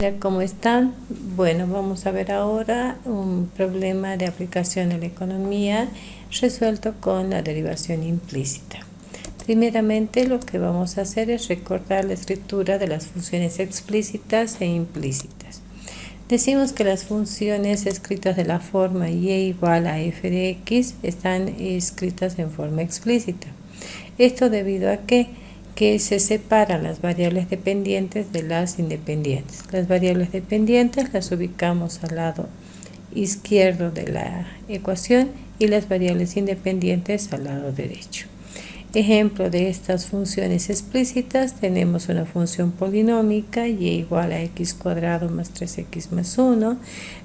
Hola, ¿cómo están? Bueno, vamos a ver ahora un problema de aplicación en la economía resuelto con la derivación implícita. Primeramente, lo que vamos a hacer es recordar la escritura de las funciones explícitas e implícitas. Decimos que las funciones escritas de la forma y igual a f de x están escritas en forma explícita. Esto debido a que se separan las variables dependientes de las independientes. Las variables dependientes las ubicamos al lado izquierdo de la ecuación y las variables independientes al lado derecho. Ejemplo de estas funciones explícitas, tenemos una función polinómica y igual a x cuadrado más 3x más 1.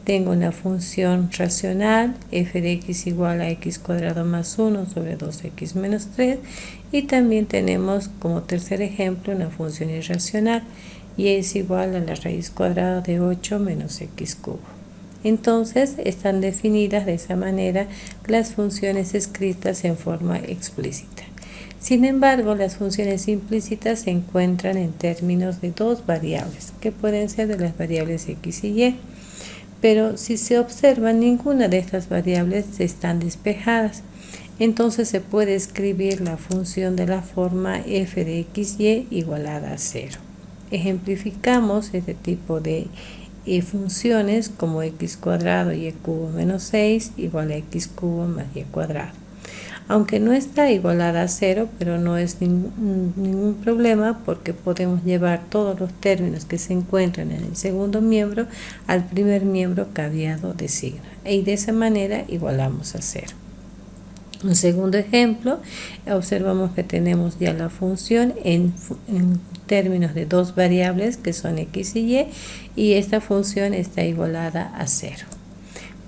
Tengo una función racional, f de x igual a x cuadrado más 1 sobre 2x menos 3. Y también tenemos como tercer ejemplo una función irracional, y es igual a la raíz cuadrada de 8 menos x cubo. Entonces están definidas de esa manera las funciones escritas en forma explícita. Sin embargo, las funciones implícitas se encuentran en términos de dos variables, que pueden ser de las variables x y y. Pero si se observa, ninguna de estas variables están despejadas. Entonces se puede escribir la función de la forma f de xy igualada a 0. Ejemplificamos este tipo de funciones como x cuadrado y cubo menos 6 igual a x cubo más y cuadrado. Aunque no está igualada a 0, pero no es ningún problema, porque podemos llevar todos los términos que se encuentran en el segundo miembro al primer miembro cambiado de signo, y de esa manera igualamos a 0. Un segundo ejemplo, observamos que tenemos ya la función en términos de dos variables que son x y esta función está igualada a 0.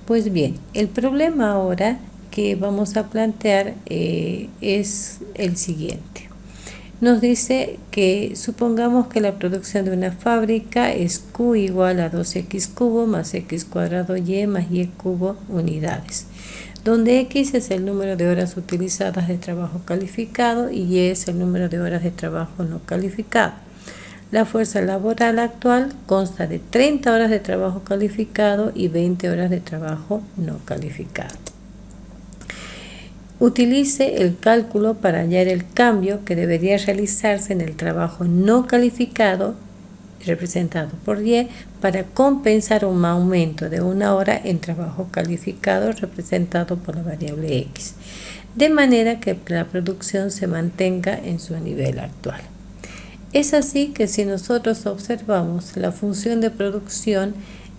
Pues bien, el problema ahora que vamos a plantear es el siguiente. Nos dice que supongamos que la producción de una fábrica es Q igual a 2x cubo más x cuadrado y más y cubo unidades, donde x es el número de horas utilizadas de trabajo calificado y y es el número de horas de trabajo no calificado. La fuerza laboral actual consta de 30 horas de trabajo calificado y 20 horas de trabajo no calificado. Utilice el cálculo para hallar el cambio que debería realizarse en el trabajo no calificado, representado por y, para compensar un aumento de una hora en trabajo calificado, representado por la variable x, de manera que la producción se mantenga en su nivel actual. Es así que si nosotros observamos, la función de producción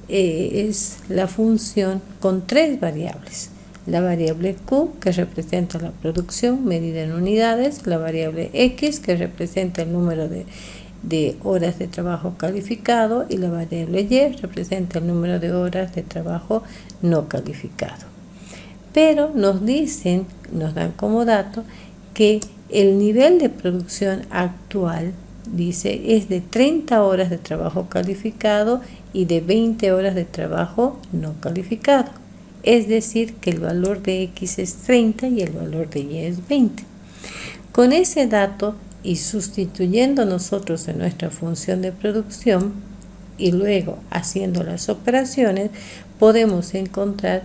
es la función con tres variables. La variable Q, que representa la producción medida en unidades, la variable X, que representa el número de horas de trabajo calificado, y la variable Y representa el número de horas de trabajo no calificado. Pero nos dan como dato que el nivel de producción actual, dice, es de 30 horas de trabajo calificado y de 20 horas de trabajo no calificado. Es decir, que el valor de x es 30 y el valor de y es 20. Con ese dato, y sustituyendo nosotros en nuestra función de producción y luego haciendo las operaciones, podemos encontrar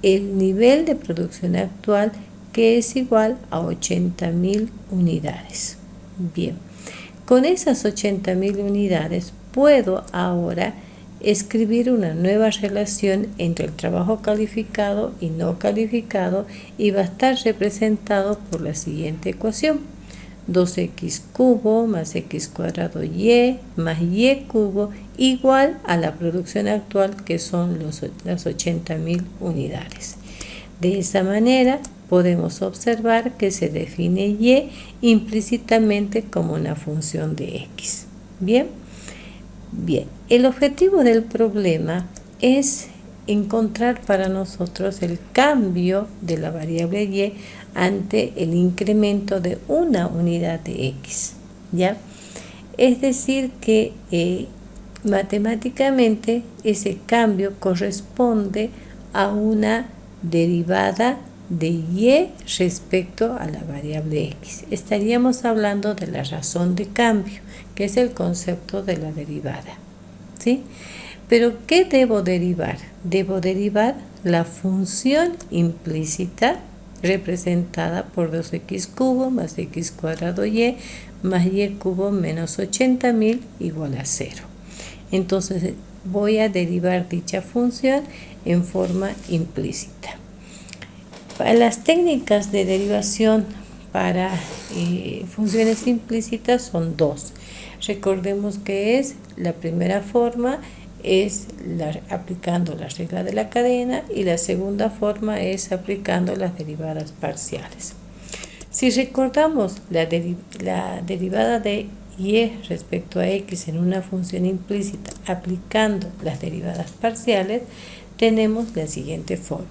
el nivel de producción actual, que es igual a 80.000 unidades. Bien, con esas 80.000 unidades puedo ahora escribir una nueva relación entre el trabajo calificado y no calificado, y va a estar representado por la siguiente ecuación: 2x cubo más x cuadrado y más y cubo igual a la producción actual, que son las 80.000 unidades. De esa manera podemos observar que se define y implícitamente como una función de x. Bien, el objetivo del problema es encontrar para nosotros el cambio de la variable y ante el incremento de una unidad de x, ¿ya? Es decir que matemáticamente ese cambio corresponde a una derivada de y respecto a la variable x. Estaríamos hablando de la razón de cambio, que es el concepto de la derivada, ¿sí? Pero ¿qué debo derivar? Debo derivar la función implícita representada por 2x cubo más x cuadrado y más y cubo menos 80.000 igual a 0. Entonces voy a derivar dicha función en forma implícita. Para las técnicas de derivación para funciones implícitas son dos. Recordemos que es la primera forma es aplicando la regla de la cadena y la segunda forma es aplicando las derivadas parciales. Si recordamos la derivada de y respecto a x en una función implícita aplicando las derivadas parciales, tenemos la siguiente fórmula.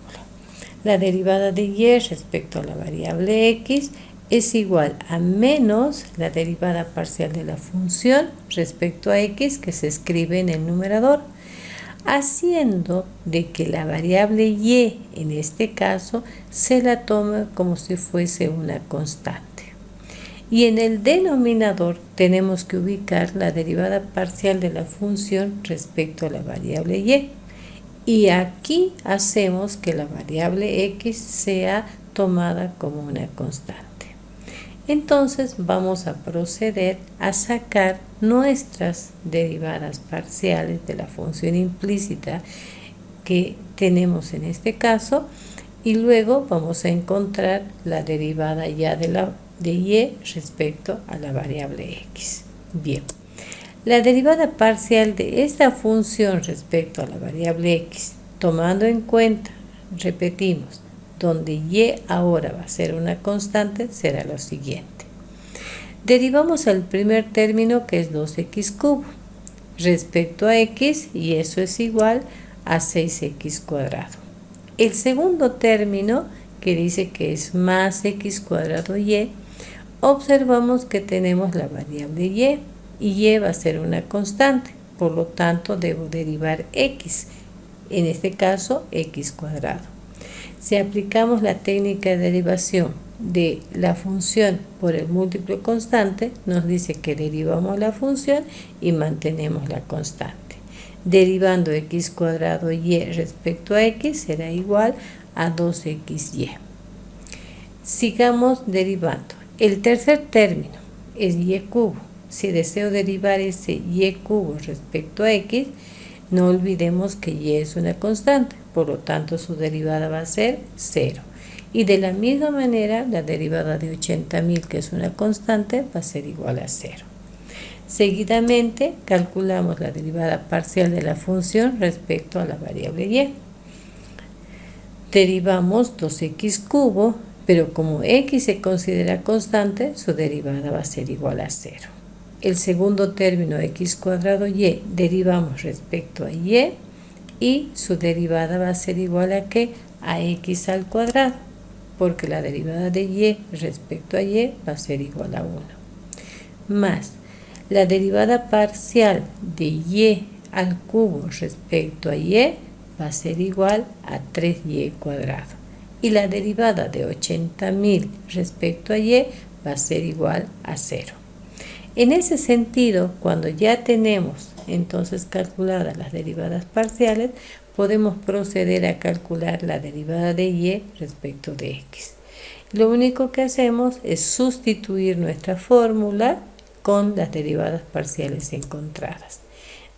La derivada de y respecto a la variable x es igual a menos la derivada parcial de la función respecto a x que se escribe en el numerador, haciendo de que la variable y en este caso se la tome como si fuese una constante. Y en el denominador tenemos que ubicar la derivada parcial de la función respecto a la variable y. Y aquí hacemos que la variable x sea tomada como una constante. Entonces vamos a proceder a sacar nuestras derivadas parciales de la función implícita que tenemos en este caso y luego vamos a encontrar la derivada ya de y respecto a la variable x. Bien, la derivada parcial de esta función respecto a la variable x, tomando en cuenta, repetimos, donde y ahora va a ser una constante, será lo siguiente. Derivamos el primer término que es 2x cubo respecto a x y eso es igual a 6x cuadrado. El segundo término que dice que es más x cuadrado y, observamos que tenemos la variable y y va a ser una constante, por lo tanto debo derivar x, en este caso x cuadrado. Si aplicamos la técnica de derivación de la función por el múltiplo constante, nos dice que derivamos la función y mantenemos la constante. Derivando x cuadrado y respecto a x será igual a 2xy. Sigamos derivando. El tercer término es y cubo. Si deseo derivar ese y cubo respecto a x, no olvidemos que y es una constante, por lo tanto su derivada va a ser 0. Y de la misma manera, la derivada de 80.000, que es una constante, va a ser igual a 0. Seguidamente, calculamos la derivada parcial de la función respecto a la variable y. Derivamos 2x cubo, pero como x se considera constante, su derivada va a ser igual a 0. El segundo término x cuadrado y derivamos respecto a y su derivada va a ser igual a ¿qué? A x al cuadrado, porque la derivada de y respecto a y va a ser igual a 1. Más la derivada parcial de y al cubo respecto a y va a ser igual a 3y cuadrado. Y la derivada de 80.000 respecto a y va a ser igual a 0. En ese sentido, cuando ya tenemos entonces calculadas las derivadas parciales, podemos proceder a calcular la derivada de y respecto de x. Lo único que hacemos es sustituir nuestra fórmula con las derivadas parciales encontradas.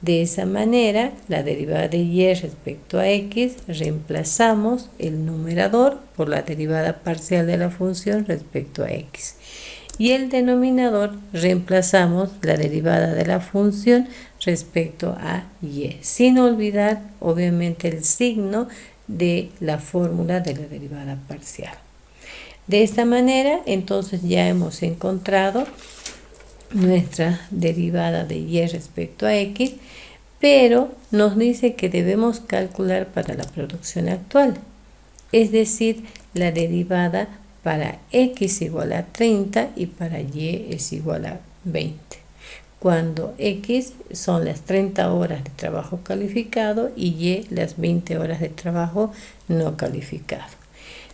De esa manera, la derivada de y respecto a x, reemplazamos el numerador por la derivada parcial de la función respecto a x. Y el denominador reemplazamos la derivada de la función respecto a y, sin olvidar obviamente el signo de la fórmula de la derivada parcial. De esta manera, entonces ya hemos encontrado nuestra derivada de y respecto a x, pero nos dice que debemos calcular para la producción actual, es decir, la derivada para x igual a 30 y para y es igual a 20. Cuando x son las 30 horas de trabajo calificado y y las 20 horas de trabajo no calificado.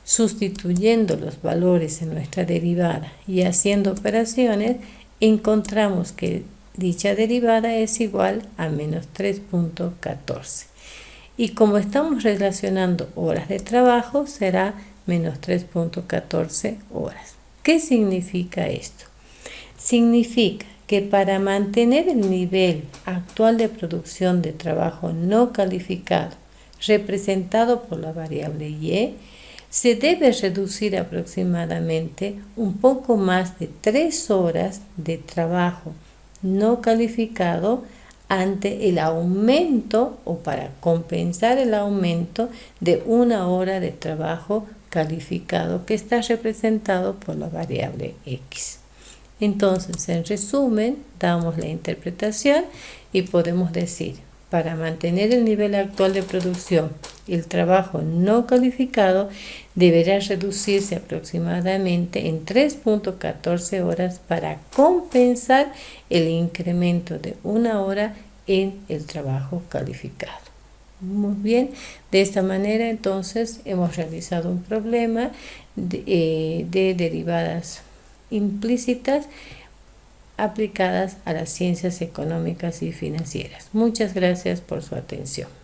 Sustituyendo los valores en nuestra derivada y haciendo operaciones, encontramos que dicha derivada es igual a menos 3.14. Y como estamos relacionando horas de trabajo, será menos 3.14 horas. ¿Qué significa esto? Significa que para mantener el nivel actual de producción de trabajo no calificado representado por la variable Y, se debe reducir aproximadamente un poco más de 3 horas de trabajo no calificado ante el aumento o para compensar el aumento de 1 hora de trabajo calificado que está representado por la variable X. Entonces, en resumen, damos la interpretación y podemos decir: para mantener el nivel actual de producción, el trabajo no calificado deberá reducirse aproximadamente en 3.14 horas para compensar el incremento de 1 hora en el trabajo calificado. Muy bien, de esta manera entonces hemos realizado un problema de derivadas implícitas aplicadas a las ciencias económicas y financieras. Muchas gracias por su atención.